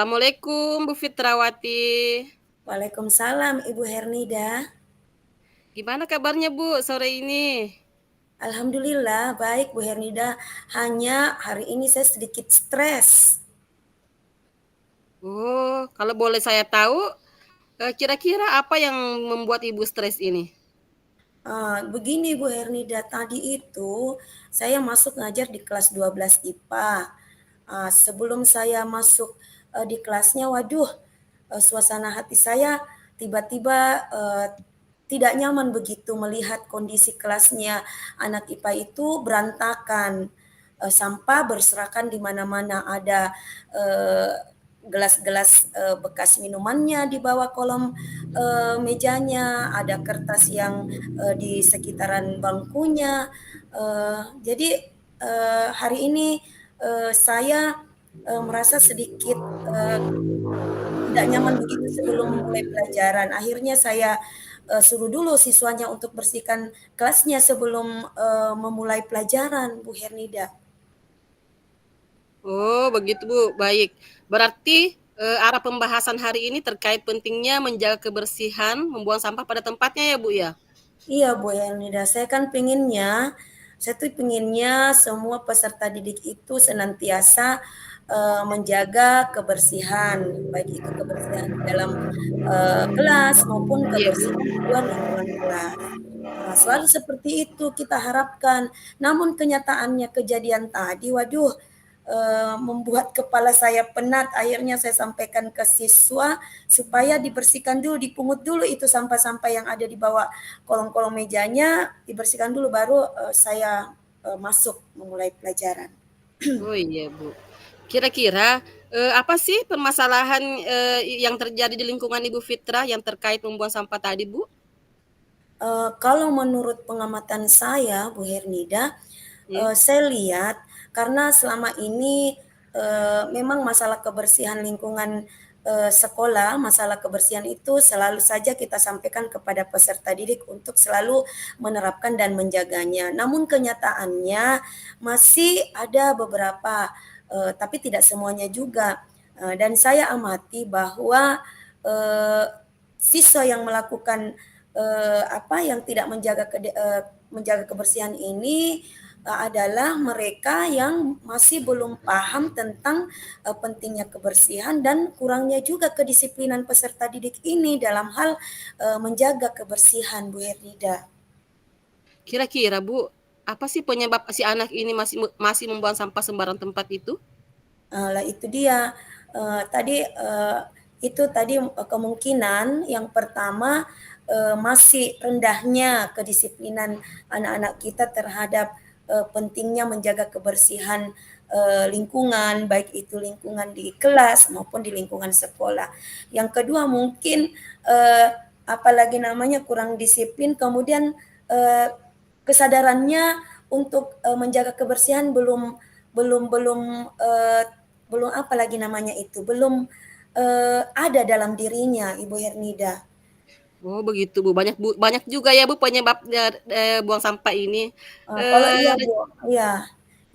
Assalamualaikum Bu Fitrawati. Waalaikumsalam Ibu Hernida. Gimana kabarnya Bu sore ini? Alhamdulillah baik Bu Hernida. Hanya hari ini saya sedikit stres. Oh, kalau boleh saya tahu, kira-kira apa yang membuat Ibu stres ini? Begini Bu Hernida, tadi itu saya masuk ngajar di kelas 12 IPA. Sebelum saya masuk di kelasnya, waduh, suasana hati saya tiba-tiba tidak nyaman begitu melihat kondisi kelasnya anak IPA itu berantakan. Sampah berserakan di mana-mana, ada eh, gelas-gelas bekas minumannya di bawah kolom mejanya, ada kertas yang di sekitaran bangkunya. Jadi hari ini saya merasa sedikit tidak nyaman begitu sebelum memulai pelajaran. Akhirnya saya suruh dulu siswanya untuk bersihkan kelasnya sebelum memulai pelajaran, Bu Hernida. Oh, begitu Bu. Baik. Berarti arah pembahasan hari ini terkait pentingnya menjaga kebersihan, membuang sampah pada tempatnya ya Bu ya? Iya, Bu Hernida, saya tuh pinginnya semua peserta didik itu senantiasa menjaga kebersihan, baik itu kebersihan di dalam kelas maupun Iya Bu. kebersihan di luar lingkungan kelas. Selalu seperti itu kita harapkan. Namun kenyataannya kejadian tadi, waduh, membuat kepala saya penat. Akhirnya saya sampaikan ke siswa supaya dibersihkan dulu, dipungut dulu itu sampah-sampah yang ada di bawah kolong-kolong mejanya, dibersihkan dulu baru saya masuk memulai pelajaran. Oh iya Bu. Kira-kira apa sih permasalahan yang terjadi di lingkungan Ibu Fitra yang terkait membuang sampah tadi Bu? Kalau menurut pengamatan saya, Bu Hernida, Ya. saya lihat karena selama ini memang masalah kebersihan lingkungan sekolah, masalah kebersihan itu selalu saja kita sampaikan kepada peserta didik untuk selalu menerapkan dan menjaganya. Namun kenyataannya masih ada beberapa, tapi tidak semuanya juga. Dan saya amati bahwa eh, siswa yang melakukan yang tidak menjaga kebersihan ini adalah mereka yang masih belum paham tentang pentingnya kebersihan dan kurangnya juga kedisiplinan peserta didik ini dalam hal menjaga kebersihan, Bu Hernida. Kira-kira Bu, apa sih penyebab si anak ini masih membuang sampah sembarang tempat itu? Lah itu dia, itu tadi kemungkinan yang pertama, masih rendahnya kedisiplinan anak-anak kita terhadap, pentingnya menjaga kebersihan, lingkungan, baik itu lingkungan di kelas maupun di lingkungan sekolah. Yang kedua mungkin, apalagi namanya kurang disiplin, kemudian, eee, kesadarannya untuk, menjaga kebersihan belum belum belum, eee, belum apa lagi namanya itu, belum, ada dalam dirinya, Ibu Hernida. Oh begitu Bu, banyak juga ya Bu penyebab buang sampah ini. Kalau iya, Eee, Bu, iya.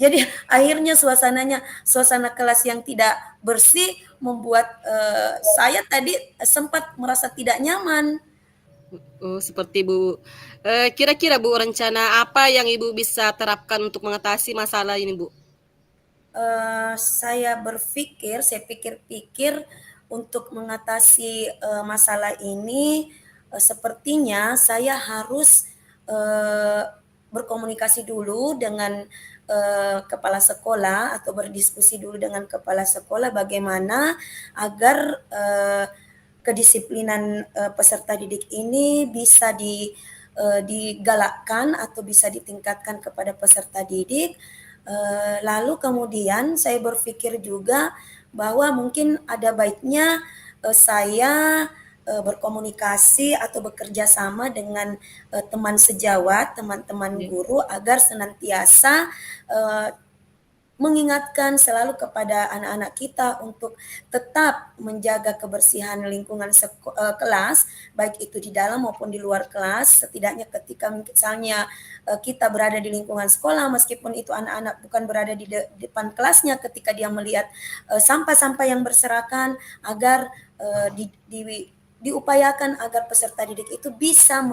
Jadi akhirnya suasana kelas yang tidak bersih membuat, saya tadi sempat merasa tidak nyaman. oh seperti Bu. Kira-kira Bu rencana apa yang Ibu bisa terapkan untuk mengatasi masalah ini Bu? Saya pikir-pikir untuk mengatasi masalah ini, sepertinya saya harus eh, berkomunikasi dulu dengan kepala sekolah atau berdiskusi dulu dengan kepala sekolah bagaimana agar kedisiplinan peserta didik ini bisa digalakkan atau bisa ditingkatkan kepada peserta didik. Lalu kemudian saya berpikir juga bahwa mungkin ada baiknya saya berkomunikasi atau bekerja sama dengan teman sejawat, teman-teman Ya. guru agar senantiasa eh, mengingatkan selalu kepada anak-anak kita untuk tetap menjaga kebersihan lingkungan kelas, baik itu di dalam maupun di luar kelas. Setidaknya ketika misalnya kita berada di lingkungan sekolah, meskipun itu anak-anak bukan berada di depan kelasnya, ketika dia melihat sampah-sampah yang berserakan, agar diupayakan agar peserta didik itu bisa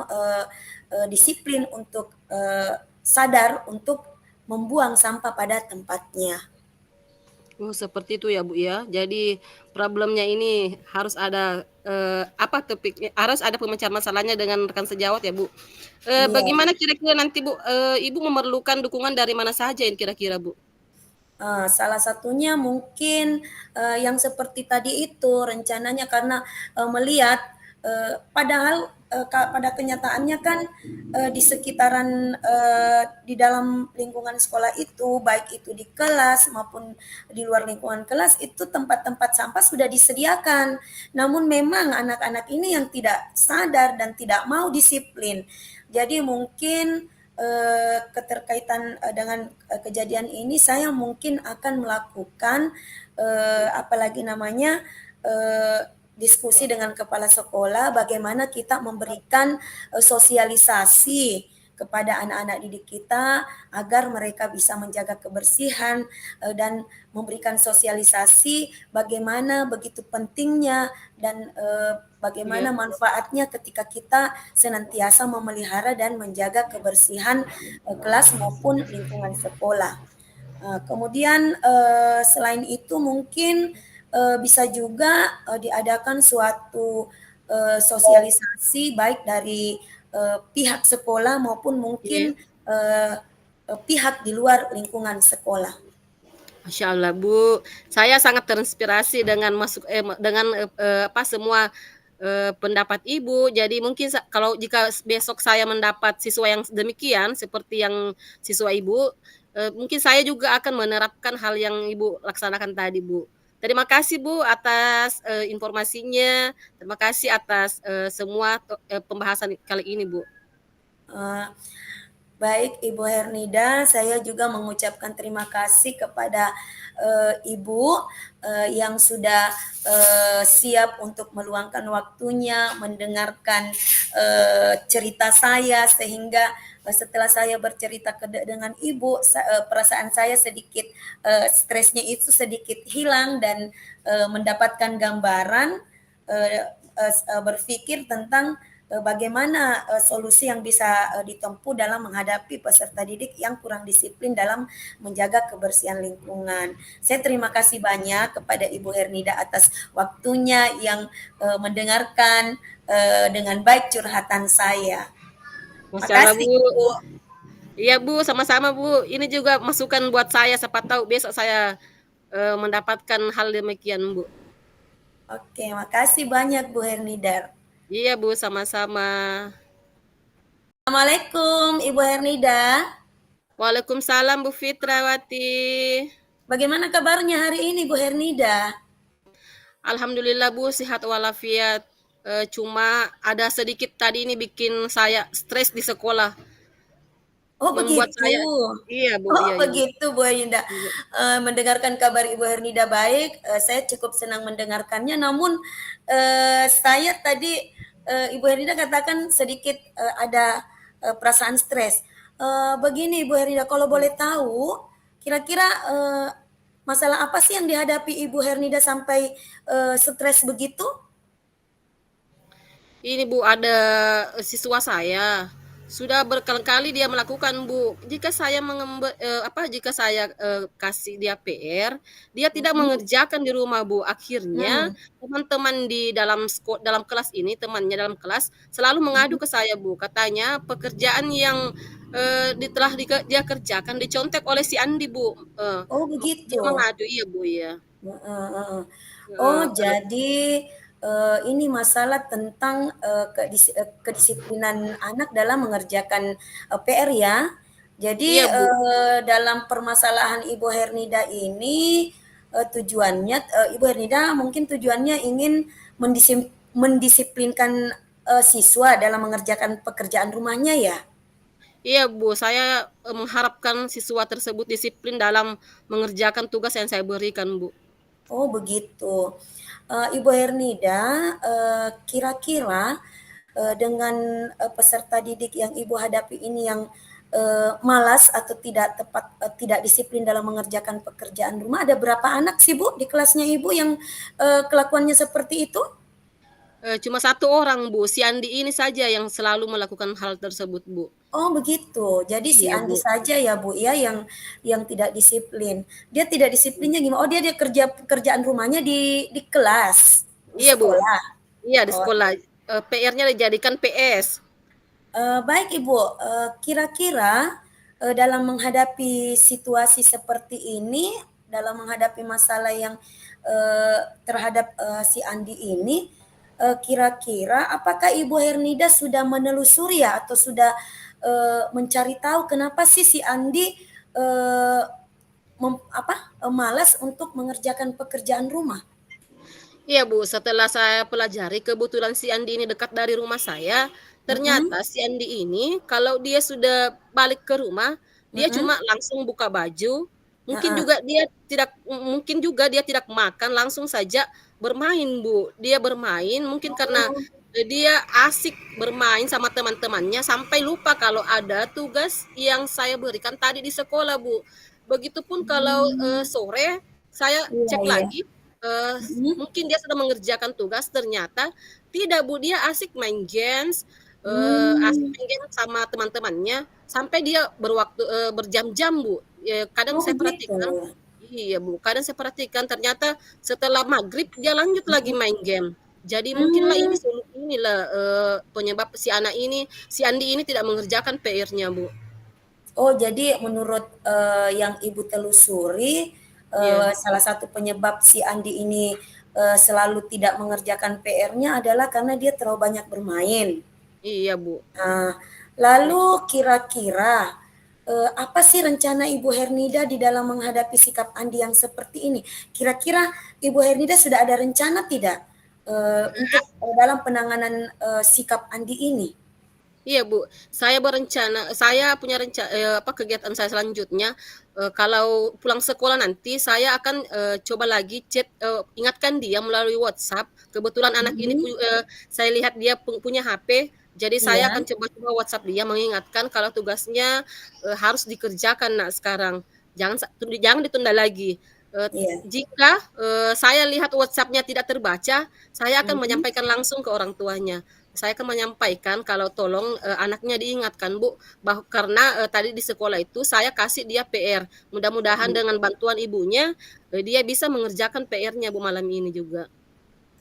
disiplin untuk sadar untuk membuang sampah pada tempatnya. Oh, seperti itu ya, Bu, ya. Jadi problemnya ini harus ada, apa topiknya, harus ada pemecahan masalahnya dengan rekan sejawat ya, Bu. Iya. Bagaimana kira-kira nanti, Bu, Ibu memerlukan dukungan dari mana saja ini kira-kira, Bu? Salah satunya mungkin yang seperti tadi itu rencananya karena melihat padahal pada kenyataannya kan di sekitaran di dalam lingkungan sekolah itu, baik itu di kelas maupun di luar lingkungan kelas, itu tempat-tempat sampah sudah disediakan. Namun memang anak-anak ini yang tidak sadar dan tidak mau disiplin. Jadi mungkin keterkaitan dengan kejadian ini, saya mungkin akan melakukan apalagi namanya diskusi dengan kepala sekolah bagaimana kita memberikan sosialisasi kepada anak-anak didik kita agar mereka bisa menjaga kebersihan dan memberikan sosialisasi bagaimana begitu pentingnya dan bagaimana Iya. manfaatnya ketika kita senantiasa memelihara dan menjaga kebersihan kelas maupun lingkungan sekolah. Kemudian selain itu mungkin bisa juga diadakan suatu sosialisasi baik dari pihak sekolah maupun Iya. mungkin pihak di luar lingkungan sekolah. Masya Allah, Bu. Saya sangat terinspirasi dengan dengan apa semua pendapat Ibu. Jadi mungkin kalau jika besok saya mendapat siswa yang demikian seperti yang siswa Ibu, mungkin saya juga akan menerapkan hal yang Ibu laksanakan tadi, Bu. Terima kasih, Bu, atas informasinya. Terima kasih atas semua pembahasan kali ini, Bu. Uh, Baik Ibu Hernida, saya juga mengucapkan terima kasih kepada Ibu yang sudah siap untuk meluangkan waktunya mendengarkan cerita saya, sehingga setelah saya bercerita dengan Ibu, perasaan saya sedikit stresnya itu sedikit hilang dan mendapatkan gambaran berpikir tentang bagaimana solusi yang bisa ditempuh dalam menghadapi peserta didik yang kurang disiplin dalam menjaga kebersihan lingkungan. Saya terima kasih banyak kepada Ibu Hernida atas waktunya yang mendengarkan dengan baik curhatan saya. Masya Allah, Makasih Bu. Ibu. Iya, Bu, sama-sama, Bu. Ini juga masukan buat saya, siapa tahu besok saya mendapatkan hal demikian, Bu. Oke, makasih banyak Bu Hernida. Iya, Bu, sama-sama. Assalamualaikum Ibu Hernida. Waalaikumsalam, Bu Fitrawati. Bagaimana kabarnya hari ini Bu Hernida? Alhamdulillah, Bu, sehat walafiat. Cuma ada sedikit tadi ini bikin saya stres di sekolah. Oh Membuat begitu. saya iya, Bu, Oh iya, Ibu. begitu Bu Hernida. Iya. Mendengarkan kabar Ibu Hernida baik, saya cukup senang mendengarkannya. Namun saya tadi Ibu Hernida katakan sedikit ada perasaan stres. Begini Ibu Hernida, kalau boleh tahu, kira-kira masalah apa sih yang dihadapi Ibu Hernida sampai stres begitu? Ini, Bu, ada siswa saya sudah berkali-kali dia melakukan, Bu. Jika saya kasih dia PR, dia tidak Hmm, mengerjakan di rumah, Bu. Akhirnya hmm, teman-teman di dalam kelas ini, temannya dalam kelas selalu mengadu hmm. ke saya, Bu. Katanya pekerjaan yang dia kerjakan dicontek oleh si Andi, Bu. Oh begitu. Dia mengadu, iya, Bu, ya. Heeh, heeh. Oh, Kalau jadi ini masalah tentang kedisiplinan anak dalam mengerjakan PR ya. Jadi iya, Bu. dalam permasalahan Ibu Hernida ini tujuannya Ibu Hernida mungkin tujuannya ingin mendisiplinkan siswa dalam mengerjakan pekerjaan rumahnya ya. Iya, Bu, saya, mengharapkan siswa tersebut disiplin dalam mengerjakan tugas yang saya berikan, Bu. Oh begitu. Ibu Hernida, kira-kira, dengan, peserta didik yang Ibu hadapi ini yang, malas atau tidak disiplin dalam mengerjakan pekerjaan rumah, ada berapa anak sih Bu di kelasnya Ibu yang, kelakuannya seperti itu? Cuma satu orang, Bu, si Andi ini saja yang selalu melakukan hal tersebut, Bu. Oh begitu. Jadi si Iya, Andi Bu. saja ya Bu ya yang tidak disiplin. Dia tidak disiplinnya gimana? Oh dia kerja pekerjaan rumahnya di kelas, di Iya, Bu. sekolah. Iya, di Oh, sekolah, PR-nya dijadikan PS. baik Ibu, kira-kira, dalam menghadapi situasi seperti ini, dalam menghadapi masalah yang, terhadap, si Andi ini, kira-kira apakah Ibu Hernida sudah menelusuri ya atau sudah, mencari tahu kenapa sih si Andi, eee, malas untuk mengerjakan pekerjaan rumah? Iya, Bu, setelah saya pelajari kebetulan si Andi ini dekat dari rumah saya, Mhm, ternyata si Andi ini kalau dia sudah balik ke rumah, dia mhm, cuma langsung buka baju, heeh. mungkin juga dia tidak makan, langsung saja bermain, Bu. Dia bermain mungkin karena, Oh, dia asik bermain sama teman-temannya sampai lupa kalau ada tugas yang saya berikan tadi di sekolah, Bu. Begitupun kalau, mmm, sore saya iya cek iya, lagi, eee mhm, mungkin dia sudah mengerjakan tugas, ternyata tidak, Bu, dia asik main games, asik mmm. main game sama teman-temannya, sampai dia berjam-jam, Bu. Kadang Oh saya begitu? perhatikan iya, Bu, kadang saya perhatikan ternyata setelah maghrib dia lanjut lagi Mhm. main game. Jadi mungkinlah Mmm, inilah, penyebab si Andi ini tidak mengerjakan PR-nya, Bu. oh jadi menurut, yang Ibu telusuri, Iya, salah satu penyebab si Andi ini, selalu tidak mengerjakan PR-nya adalah karena dia terlalu banyak bermain. iya, Bu. Nah, lalu kira-kira, apa sih rencana Ibu Hernida di dalam menghadapi sikap Andi yang seperti ini? Kira-kira Ibu Hernida sudah ada rencana tidak, untuk, dalam penanganan, sikap Andi ini? Iya, Bu. Saya punya kegiatan saya selanjutnya, kalau pulang sekolah nanti saya akan, coba lagi ingatkan dia melalui WhatsApp. Kebetulan anak ini Mhm, saya lihat dia punya HP, jadi saya iya akan coba-coba WhatsApp dia mengingatkan kalau tugasnya, harus dikerjakan, Nak, sekarang. Jangan ditunda lagi. iya, Jika, saya lihat WhatsApp-nya tidak terbaca, saya akan mhm, menyampaikan langsung ke orang tuanya. Saya akan menyampaikan kalau tolong, anaknya diingatkan, Bu, karena, tadi di sekolah itu saya kasih dia PR. Mudah-mudahan mhm. dengan bantuan ibunya, dia bisa mengerjakan PR-nya, Bu, malam ini juga.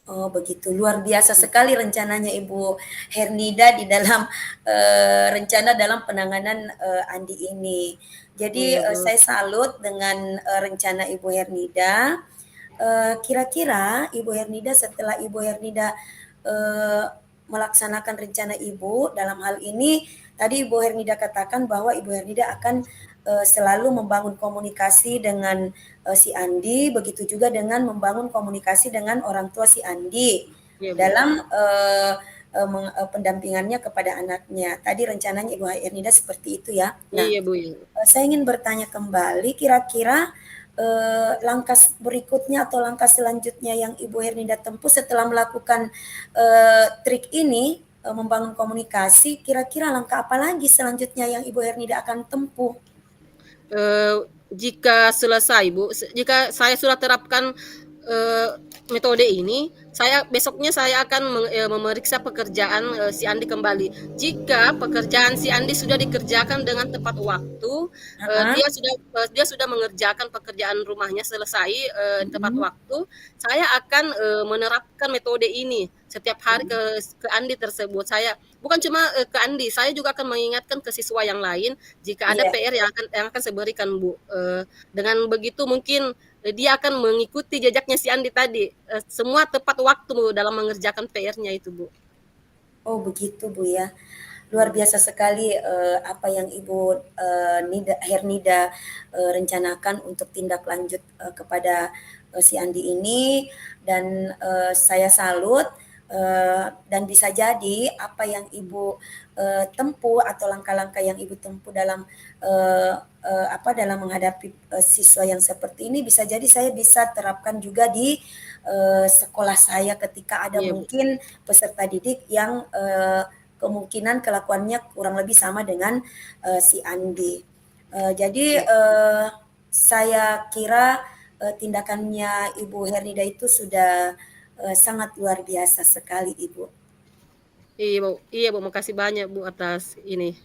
Oh begitu, luar biasa Mmm, sekali rencananya Ibu Hernida di dalam, rencana dalam penanganan, Andi ini. Jadi, iya, Bu. saya salut dengan, rencana Ibu Hernida. Kira-kira Ibu Hernida setelah Ibu Hernida, eee, melaksanakan rencana Ibu dalam hal ini, tadi Ibu Hernida katakan bahwa Ibu Hernida akan, selalu membangun komunikasi dengan, si Andi, begitu juga dengan membangun komunikasi dengan orang tua si Andi Iya, Bu. dalam, pendampingannya kepada anaknya. Tadi rencananya Ibu Hernida seperti itu ya. Nah, Iya, Bu, iya. Saya ingin bertanya kembali, kira-kira, langkah berikutnya atau langkah selanjutnya yang Ibu Hernida tempuh setelah melakukan, trik ini, membangun komunikasi, kira-kira langkah apa lagi selanjutnya yang Ibu Hernida akan tempuh? Jika selesai, Bu, jika saya sudah terapkan, eee, metode ini, besoknya saya akan memeriksa pekerjaan, si Andi kembali. Jika pekerjaan si Andi sudah dikerjakan dengan tepat waktu, Heeh, dia sudah mengerjakan pekerjaan rumahnya selesai, tepat mhm, waktu, saya akan, menerapkan metode ini setiap hari mhm, ke Andi tersebut. Bukan cuma, ke Andi, saya juga akan mengingatkan ke siswa yang lain jika ada iya. PR yang akan saya berikan, Bu. Dengan begitu mungkin, dia akan mengikuti jejaknya si Andi tadi, semua tepat waktu Bu, dalam mengerjakan PR-nya itu, Bu. Oh begitu Bu ya. Luar Mmm, biasa sekali, apa yang Ibu, Hernida, rencanakan untuk tindak lanjut, kepada, si Andi ini dan, saya salut, Dan bisa jadi apa yang Ibu tempuh atau langkah-langkah yang Ibu tempuh dalam dalam menghadapi siswa yang seperti ini bisa jadi saya bisa terapkan juga di sekolah saya ketika ada Iya, Bu. mungkin peserta didik yang kemungkinan kelakuannya kurang lebih sama dengan si Andi. Jadi Iya. saya kira tindakannya Ibu Hernida itu sudah sangat luar biasa sekali, Ibu. Iya, Bu. Iya, Bu, makasih banyak, Bu, atas ini.